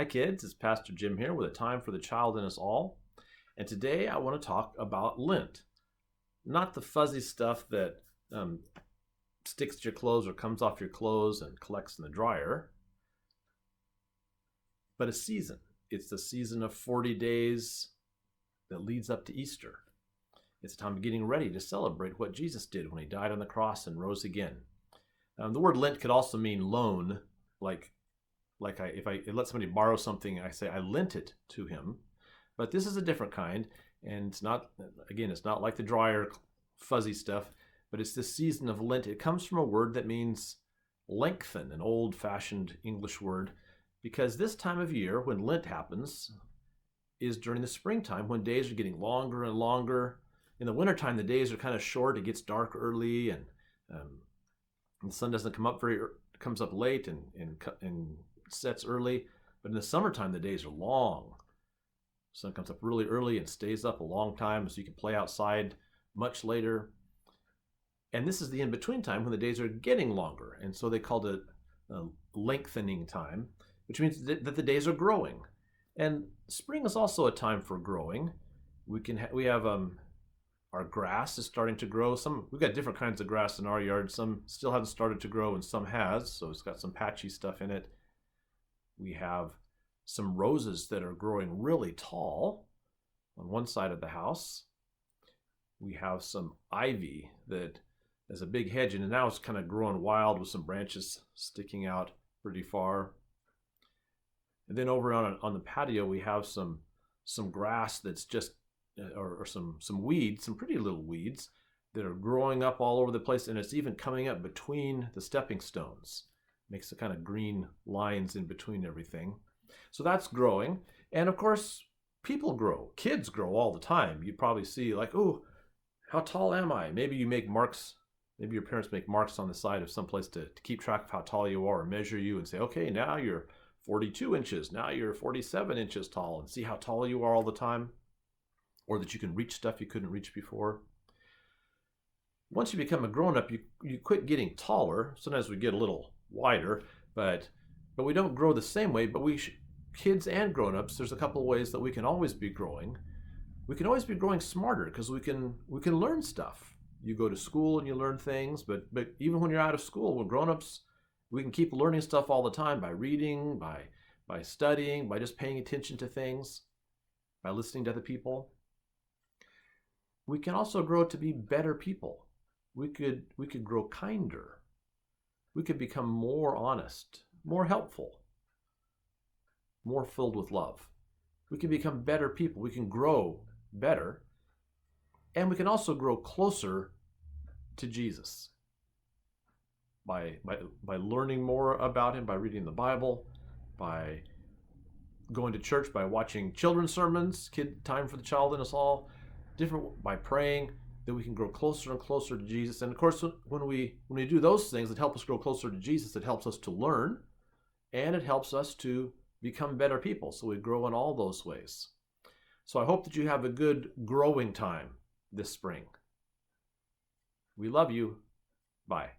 Hi kids, it's Pastor Jim here with a time for the child in us all. And today I want to talk about Lent. Not the fuzzy stuff that sticks to your clothes or comes off your clothes and collects in the dryer, but a season. It's the season of 40 days that leads up to Easter. It's a time of getting ready to celebrate what Jesus did when he died on the cross and rose again. The word Lent could also mean loan, if I let somebody borrow something, I say I lent it to him. But this is a different kind, and it's not like the drier, fuzzy stuff, but it's this season of Lent. It comes from a word that means lengthen, an old-fashioned English word, because this time of year, when Lent happens, is during the springtime when days are getting longer and longer. In the wintertime, the days are kind of short. It gets dark early, and the sun doesn't come up comes up late and sets early. But in the summertime, the days are long. The sun comes up really early and stays up a long time, so you can play outside much later. And this is the in-between time when the days are getting longer, and so they called it a lengthening time, which means that the days are growing. And spring is also a time for growing. We have our grass is starting to grow. We've got different kinds of grass in our yard. Some still haven't started to grow, and some has. So it's got some patchy stuff in it. We have some roses that are growing really tall on one side of the house. We have some ivy that is a big hedge, and now it's kind of growing wild with some branches sticking out pretty far. And then over on the patio, we have some grass that's just or some weeds, some pretty little weeds that are growing up all over the place, and it's even coming up between the stepping stones. Makes the kind of green lines in between everything. So that's growing. And of course, people grow. Kids grow all the time. You probably see like, oh, how tall am I? Maybe you make marks. Maybe your parents make marks on the side of someplace to keep track of how tall you are or measure you and say, okay, now you're 42 inches. Now you're 47 inches tall, and see how tall you are all the time. Or that you can reach stuff you couldn't reach before. Once you become a grown-up, you quit getting taller. Sometimes we get a little wider, but we don't grow the same way. But kids and grown-ups, there's a couple of ways that we can always be growing. We can always be growing smarter because we can learn stuff. You go to school and you learn things, but even when you're out of school, we're grown-ups, we can keep learning stuff all the time by reading, by studying, by just paying attention to things, by listening to other people. We can also grow to be better people. We could grow kinder. We could become more honest, more helpful, more filled with love. We can become better people. We can grow better. And we can also grow closer to Jesus by learning more about him, by reading the Bible, by going to church, by watching children's sermons, time for the child in us all, by praying, that we can grow closer and closer to Jesus. And of course, when we do those things that help us grow closer to Jesus, it helps us to learn, and it helps us to become better people. So we grow in all those ways. So I hope that you have a good growing time this spring. We love you. Bye.